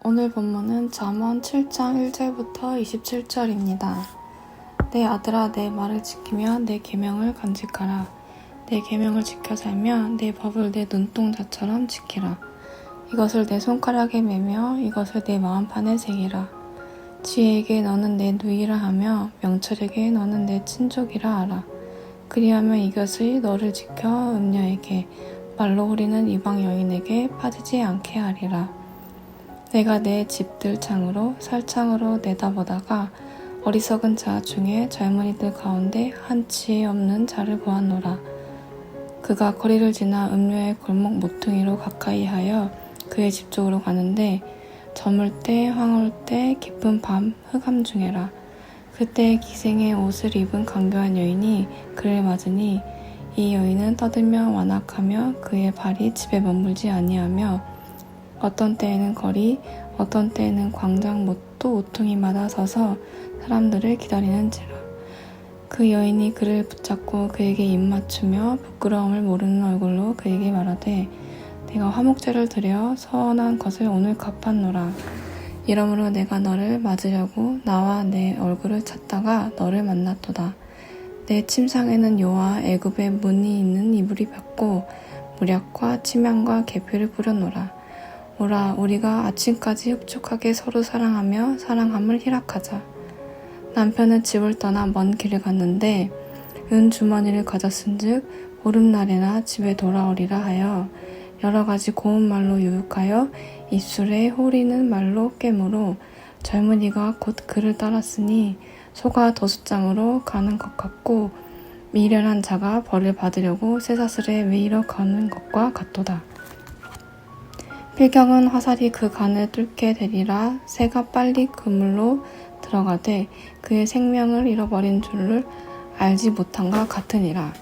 오늘 본문은 잠언 7장 1절부터 27절입니다. 내 아들아, 내 말을 지키며 내 계명을 간직하라. 내 계명을 지켜 살면 내 법을 내 눈동자처럼 지키라. 이것을 내 손가락에 매며 이것을 내 마음판에 새기라. 지혜에게 너는 내 누이라 하며 명철에게 너는 내 친족이라 하라. 그리하면 이것이 너를 지켜 음녀에게 말로 후리는 이방 여인에게 빠지지 않게 하리라. 내가 내 집들 창으로 살창으로 내다보다가 어리석은 자 중에 젊은이들 가운데 한 지혜 없는 자를 보았노라. 그가 거리를 지나 음료의 골목 모퉁이로 가까이 하여 그의 집 쪽으로 가는데 저물 때 황홀 때 깊은 밤 흑암 중에라. 그때 기생의 옷을 입은 강교한 여인이 그를 맞으니 이 여인은 떠들며 완악하며 그의 발이 집에 머물지 아니하며 어떤 때에는 거리, 어떤 때에는 광장 못도 오퉁이마다 서서 사람들을 기다리는지라. 그 여인이 그를 붙잡고 그에게 입맞추며 부끄러움을 모르는 얼굴로 그에게 말하되 내가 화목제를 드려 선한 것을 오늘 갚았노라. 이러므로 내가 너를 맞으려고 나와 내 얼굴을 찾다가 너를 만났도다. 내 침상에는 요와 애굽의 문이 있는 이불이 폈고 무략과 침향과 계피를 뿌려노라. 오라, 우리가 아침까지 흡족하게 서로 사랑하며 사랑함을 희락하자. 남편은 집을 떠나 먼 길을 갔는데 은 주머니를 가졌은즉 보름날에나 집에 돌아오리라 하여 여러 가지 고운 말로 유혹하여 입술에 호리는 말로 깨므로 젊은이가 곧 그를 따랐으니 소가 도숫장으로 가는 것 같고 미련한 자가 벌을 받으려고 쇠사슬에 매이러 가는 것과 같도다. 필경은 화살이 그 간을 뚫게 되리라. 새가 빨리 그물로 들어가되 그의 생명을 잃어버린 줄을 알지 못한과 같으니라.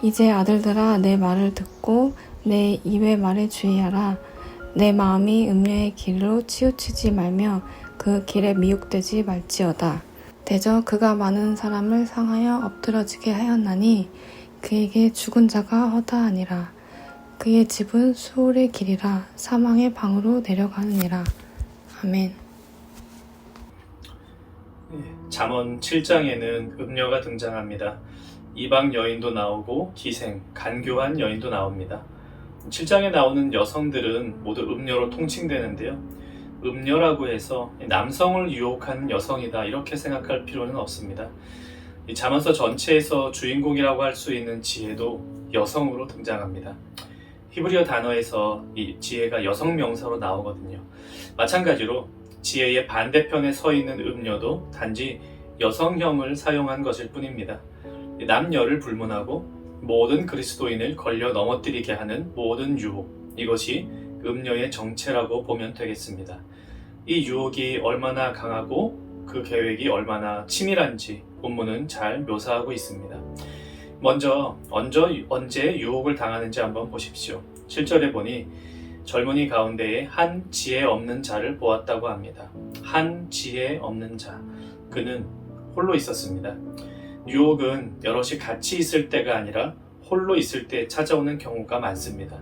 이제 아들들아, 내 말을 듣고 내 입의 말에 주의하라. 내 마음이 음녀의 길로 치우치지 말며 그 길에 미혹되지 말지어다. 대저 그가 많은 사람을 상하여 엎드러지게 하였나니 그에게 죽은 자가 허다하니라. 그의 집은 수월의 길이라 사망의 방으로 내려가느니라. 아멘. 잠언 7장에는 음녀가 등장합니다. 이방 여인도 나오고 기생, 간교한 여인도 나옵니다. 7장에 나오는 여성들은 모두 음녀로 통칭되는데요. 음녀라고 해서 남성을 유혹하는 여성이다 이렇게 생각할 필요는 없습니다. 이 잠언서 전체에서 주인공이라고 할 수 있는 지혜도 여성으로 등장합니다. 히브리어 단어에서 이 지혜가 여성 명사로 나오거든요. 마찬가지로 지혜의 반대편에 서 있는 음녀도 단지 여성형을 사용한 것일 뿐입니다. 남녀를 불문하고 모든 그리스도인을 걸려 넘어뜨리게 하는 모든 유혹, 이것이 음녀의 정체라고 보면 되겠습니다. 이 유혹이 얼마나 강하고 그 계획이 얼마나 치밀한지 본문은 잘 묘사하고 있습니다. 먼저 언제 유혹을 당하는지 한번 보십시오. 7절에 보니 젊은이 가운데에 한 지혜 없는 자를 보았다고 합니다. 한 지혜 없는 자, 그는 홀로 있었습니다. 유혹은 여럿이 같이 있을 때가 아니라 홀로 있을 때 찾아오는 경우가 많습니다.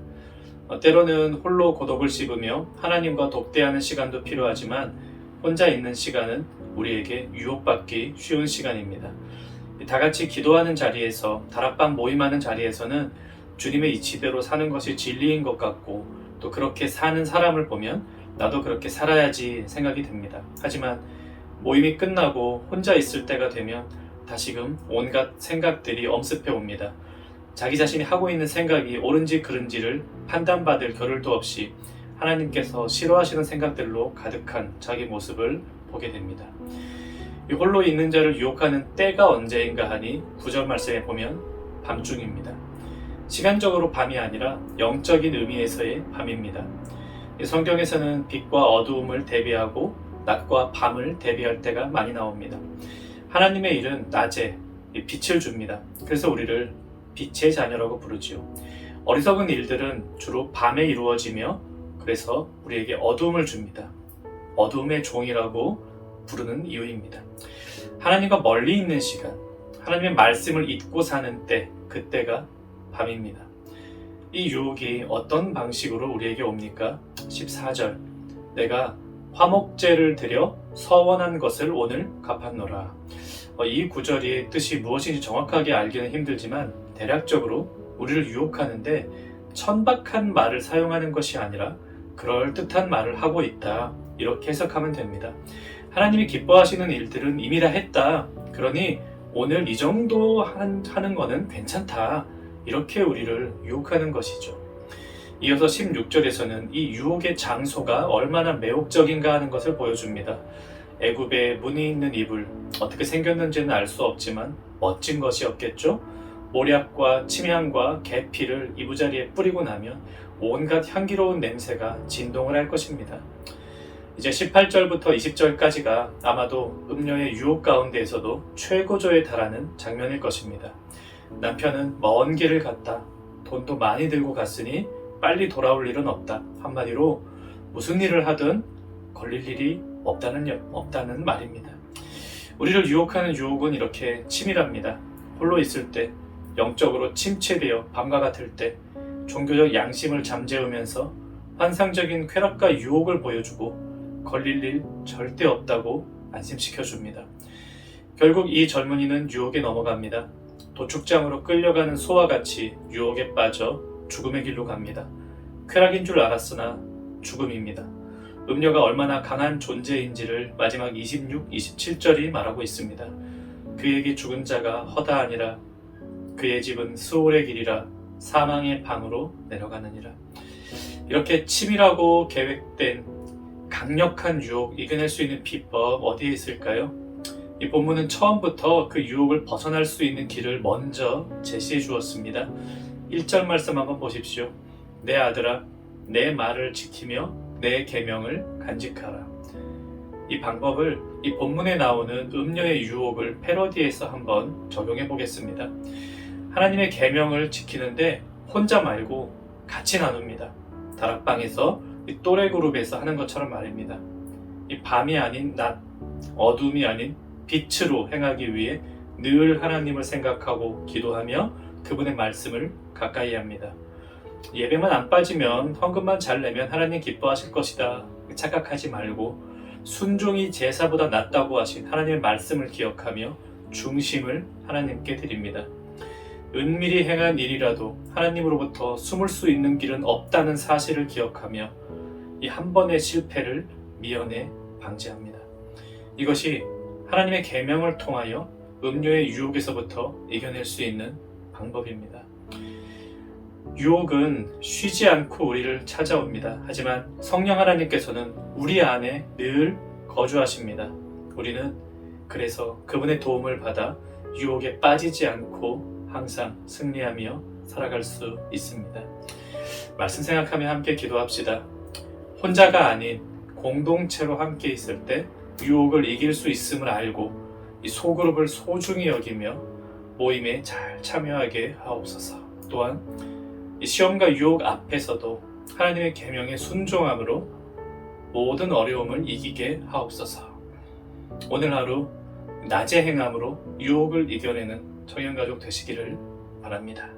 때로는 홀로 고독을 씹으며 하나님과 독대하는 시간도 필요하지만 혼자 있는 시간은 우리에게 유혹받기 쉬운 시간입니다. 다 같이 기도하는 자리에서, 다락방 모임하는 자리에서는 주님의 이치대로 사는 것이 진리인 것 같고 또 그렇게 사는 사람을 보면 나도 그렇게 살아야지 생각이 듭니다. 하지만 모임이 끝나고 혼자 있을 때가 되면 다시금 온갖 생각들이 엄습해 옵니다. 자기 자신이 하고 있는 생각이 옳은지 그른지를 판단받을 겨를도 없이 하나님께서 싫어하시는 생각들로 가득한 자기 모습을 보게 됩니다. 홀로 있는 자를 유혹하는 때가 언제인가 하니 9절 말씀에 보면 밤중입니다. 시간적으로 밤이 아니라 영적인 의미에서의 밤입니다. 성경에서는 빛과 어두움을 대비하고 낮과 밤을 대비할 때가 많이 나옵니다. 하나님의 일은 낮에 빛을 줍니다. 그래서 우리를 빛의 자녀라고 부르지요. 어리석은 일들은 주로 밤에 이루어지며 그래서 우리에게 어두움을 줍니다. 어두움의 종이라고 부르는 이유입니다. 하나님과 멀리 있는 시간, 하나님의 말씀을 잊고 사는 때, 그때가 밤입니다. 이 유혹이 어떤 방식으로 우리에게 옵니까? 14절, 내가 화목제를 드려 서원한 것을 오늘 갚았노라. 이 구절의 뜻이 무엇인지 정확하게 알기는 힘들지만 대략적으로 우리를 유혹하는데 천박한 말을 사용하는 것이 아니라 그럴듯한 말을 하고 있다. 이렇게 해석하면 됩니다. 하나님이 기뻐하시는 일들은 이미 다 했다. 그러니 오늘 이 정도 하는 거는 괜찮다. 이렇게 우리를 유혹하는 것이죠. 이어서 16절에서는 이 유혹의 장소가 얼마나 매혹적인가 하는 것을 보여줍니다. 애굽의 무늬 있는 이불, 어떻게 생겼는지는 알 수 없지만 멋진 것이었겠죠? 모략과 침향과 계피를 이부자리에 뿌리고 나면 온갖 향기로운 냄새가 진동을 할 것입니다. 이제 18절부터 20절까지가 아마도 음녀의 유혹 가운데에서도 최고조에 달하는 장면일 것입니다. 남편은 먼 길을 갔다. 돈도 많이 들고 갔으니 빨리 돌아올 일은 없다. 한마디로 무슨 일을 하든 걸릴 일이 없다는 말입니다. 우리를 유혹하는 유혹은 이렇게 치밀합니다. 홀로 있을 때, 영적으로 침체되어 밤과 같을 때, 종교적 양심을 잠재우면서 환상적인 쾌락과 유혹을 보여주고 걸릴 일 절대 없다고 안심시켜줍니다. 결국 이 젊은이는 유혹에 넘어갑니다. 도축장으로 끌려가는 소와 같이 유혹에 빠져 죽음의 길로 갑니다. 쾌락인 줄 알았으나 죽음입니다. 음녀가 얼마나 강한 존재인지를 마지막 26, 27절이 말하고 있습니다. 그에게 죽은 자가 허다 아니라 그의 집은 스올의 길이라 사망의 방으로 내려가느니라. 이렇게 치밀하고 계획된 강력한 유혹 이겨낼 수 있는 비법 어디에 있을까요? 이 본문은 처음부터 그 유혹을 벗어날 수 있는 길을 먼저 제시해 주었습니다. 1절 말씀 한번 보십시오. 내 아들아, 내 말을 지키며 내 계명을 간직하라. 이 방법을 이 본문에 나오는 음녀의 유혹을 패러디해서 한번 적용해 보겠습니다. 하나님의 계명을 지키는데 혼자 말고 같이 나눕니다. 다락방에서 이 또래 그룹에서 하는 것처럼 말입니다. 이 밤이 아닌 낮, 어둠이 아닌 빛으로 행하기 위해 늘 하나님을 생각하고 기도하며 그분의 말씀을 가까이 합니다. 예배만 안 빠지면 헌금만 잘 내면 하나님 기뻐하실 것이다 착각하지 말고 순종이 제사보다 낫다고 하신 하나님의 말씀을 기억하며 중심을 하나님께 드립니다. 은밀히 행한 일이라도 하나님으로부터 숨을 수 있는 길은 없다는 사실을 기억하며 이 한 번의 실패를 미연에 방지합니다. 이것이 하나님의 계명을 통하여 음료의 유혹에서부터 이겨낼 수 있는 방법입니다. 유혹은 쉬지 않고 우리를 찾아옵니다. 하지만 성령 하나님께서는 우리 안에 늘 거주하십니다. 우리는 그래서 그분의 도움을 받아 유혹에 빠지지 않고 항상 승리하며 살아갈 수 있습니다. 말씀 생각하며 함께 기도합시다. 혼자가 아닌 공동체로 함께 있을 때 유혹을 이길 수 있음을 알고 이 소그룹을 소중히 여기며 모임에 잘 참여하게 하옵소서. 또한 이 시험과 유혹 앞에서도 하나님의 계명에 순종함으로 모든 어려움을 이기게 하옵소서. 오늘 하루 낮의 행함으로 유혹을 이겨내는 청년가족 되시기를 바랍니다.